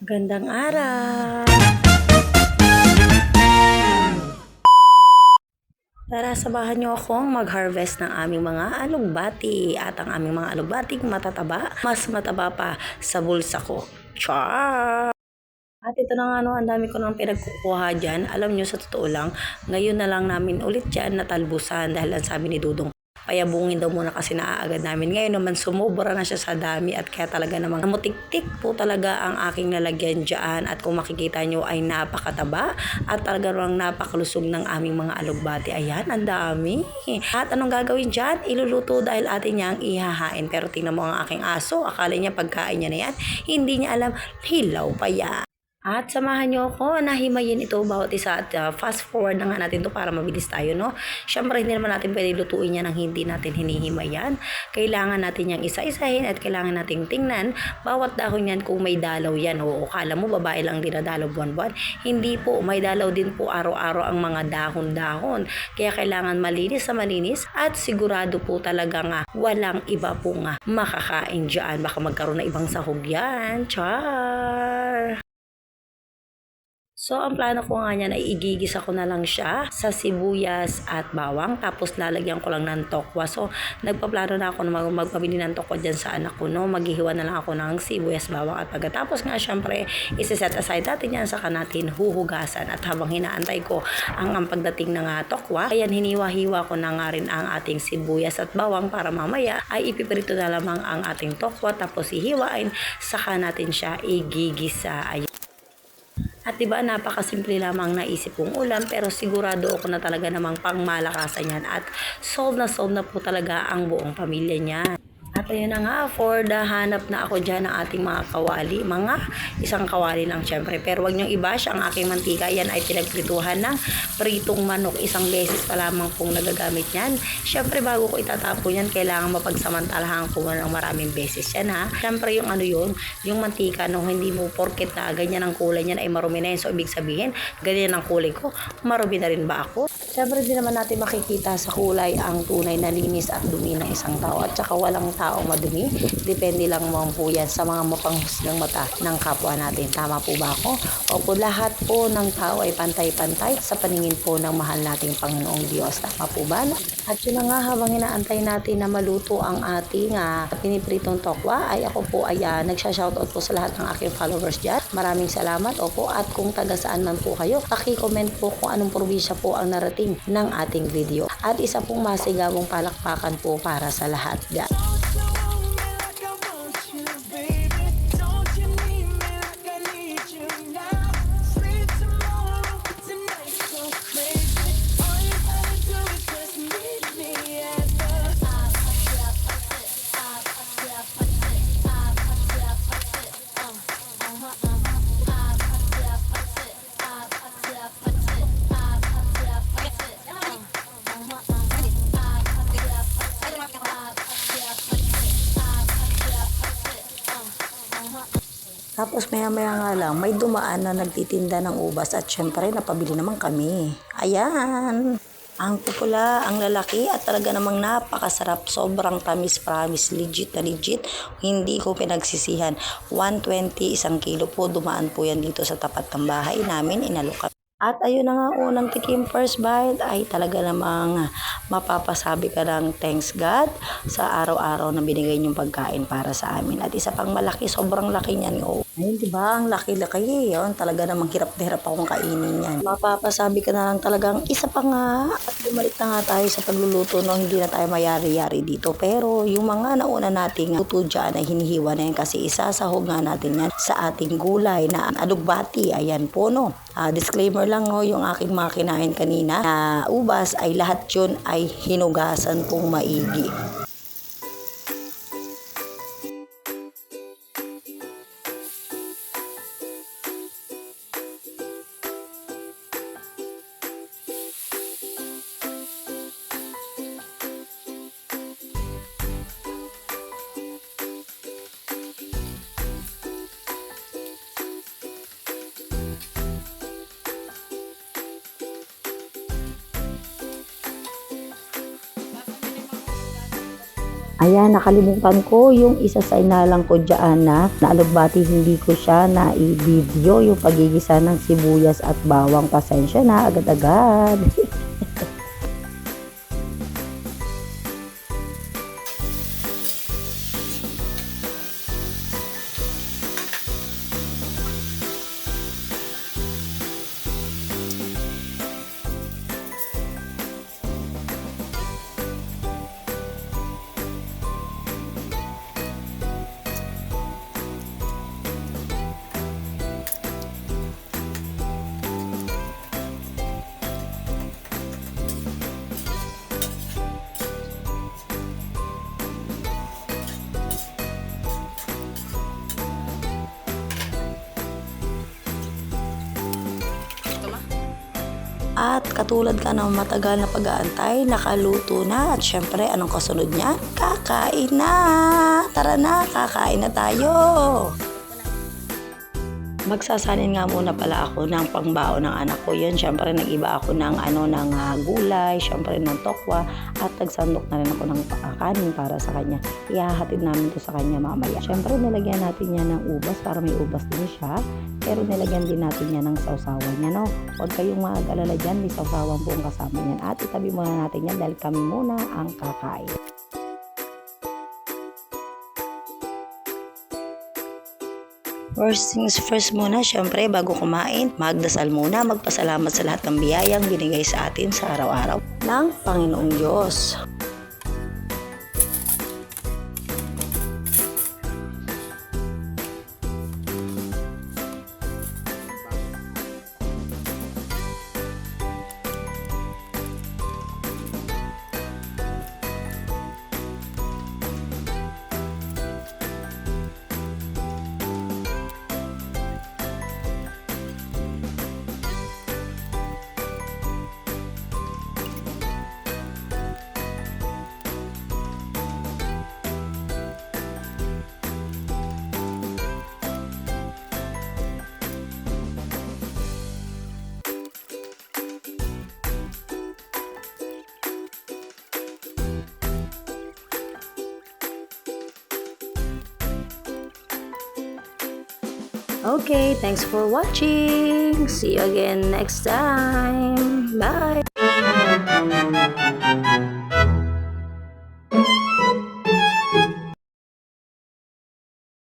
Gandang araw! Tara, samahan niyo akong mag-harvest ng aming mga alugbati. At ang aming mga alugbating matataba, mas mataba pa sa bulsa ko. Char! At ito na nga no, ang dami ko nang pinagkukuha dyan. Alam nyo, sa totoo lang, ngayon na lang namin ulit dyan natalbusan dahil ang sabi ni Dudong, payabungin daw muna kasi naaagad namin. Ngayon naman sumobra na siya sa dami at kaya talaga namang namutik-tik po talaga ang aking lalagyan dyan. At kung makikita nyo ay napakataba at talaga namang napakalusog ng aming mga alugbati. Ayan, ang dami. At anong gagawin dyan? Iluluto dahil atin niyang ihahain. Pero tingnan mo ang aking aso. Akala niya pagkain niya na yan. Hindi niya alam, hilaw pa yan. At samahan nyo ako na himayin ito bawat isa at fast forward na nga natin to para mabilis tayo, no? Siyempre, hindi naman natin pwede lutuin yan ng hindi natin hinihimayan. Kailangan natin yang isa-isahin at kailangan nating tingnan bawat dahon yan kung may dalaw yan. O kala mo babae lang dinadalaw buwan-buwan. Hindi po, may dalaw din po araw-araw ang mga dahon-dahon. Kaya kailangan malinis sa malinis at sigurado po talaga nga walang iba po nga makakain dyan. Baka magkaroon na ibang sahog yan. Char! So, ang plano ko nga niyan ay igigisa ko na lang siya sa sibuyas at bawang. Tapos, lalagyan ko lang ng tokwa. So, nagpaplano na ako na magpabili ng tokwa dyan sa anak ko, no? Maghihiwa na lang ako ng sibuyas, bawang at pagkatapos nga, syempre, isi-set aside natin yan. Saka natin huhugasan. At habang hinaantay ko ang pagdating ng tokwa, ayan, hiniwa-hiwa ko na nga rin ang ating sibuyas at bawang para mamaya ay ipiprito na lamang ang ating tokwa. Tapos, hihiwain. Saka natin siya igigisa. Ayan. At diba, napakasimple lamang naisip kong ulam pero sigurado ako na talaga namang pangmalakasan yan at solve na po talaga ang buong pamilya niya. At ayun na nga, for the hanap na ako dyan ng ating mga kawali. Mga isang kawali lang syempre. Pero wag niyong i-bash ang aking mantika. Yan ay pinagprituhan ng pritong manok. Isang beses pa lamang pong nagagamit yan. Syempre bago ko itatapon yan, kailangan mapagsamantalahan ko ng maraming beses yan ha. Syempre yung ano yun, yung mantika no, hindi mo porket na ganyan ang kulay niyan ay marumi na yun. So ibig sabihin, ganyan ang kulay ko, marumi na rin ba ako? Syempre di naman natin makikita sa kulay ang tunay na linis at dumi ng isang tao. At saka walang taong madumi. Depende lang mo po yan sa mga mapanghusgang mata ng kapwa natin. Tama po ba ako? Opo, lahat po ng tao ay pantay-pantay sa paningin po ng mahal nating Panginoong Diyos. Tama po ba? At yun na nga, habang inaantay natin na maluto ang ating pinipritong tokwa, ay ako po ay nagsha-shoutout po sa lahat ng aking followers dyan. Maraming salamat. Opo, at kung taga saan man po kayo, paki-comment po kung anong probinsya po ang narating ng ating video. At isa pong masigabong palakpakan po para sa lahat. Tapos maya-maya nga lang, may dumaan na nagtitinda ng ubas at syempre napabili naman kami. Ayan! Ang pupula, ang lalaki at talaga namang napakasarap. Sobrang tamis, promise. Legit na legit. Hindi ko pinagsisihan. 120 isang kilo po. Dumaan po yan dito sa tapat ng bahay namin. Inalok. At ayun na nga, unang tikim first bite ay talaga namang mapapasabi ka ng thanks God sa araw-araw na binigay niyong pagkain para sa amin. At isa pang malaki, sobrang laki niyan. Oh. Ayun, diba? Ang laki-laki. Yun, talaga namang hirap na hirap akong kainin yan. Mapapasabi ka na lang talagang isa pa nga. At bumalik na nga tayo sa pagluluto, no? Hindi na tayo mayari-yari dito. Pero yung mga nauna nating luto dyan ay hinihiwa na yan kasi isasahog nga natin yan sa ating gulay na alugbati. Ayan po, no? Disclaimer lang, no, yung aking mga kinain kanina na ubas ay lahat yun ay hinugasan pong maigi. Ayan, nakalimutan ko yung isa sa inalang ko dyan na alugbati, hindi ko siya na i-video yung pagigisa ng sibuyas at bawang. Pasensya na, agad-agad. At katulad ka ng matagal na pag-aantay, nakaluto na. At syempre, anong kasunod niya? Kakain na! Tara na, kakain na tayo! Magsasanin nga muna pala ako ng pangbaon ng anak ko. Yun, syempre nag-iba ako ng gulay, syempre ng tokwa, at nagsandok na rin ako ng kanin para sa kanya. Ihahatid namin to sa kanya mamaya. Syempre nilagyan natin niya ng ubas para may ubas din siya. Pero nilagyan din natin niya ng sausawan niya, no? Huwag kayong mag-alala dyan, may sausawan po ang kasama niyan. At itabi muna natin yan dahil kami muna ang kakain. First things first muna, syempre bago kumain, magdasal muna, magpasalamat sa lahat ng biyayang binigay sa atin sa araw-araw ng Panginoong Diyos. Okay, thanks for watching. See you again next time. Bye!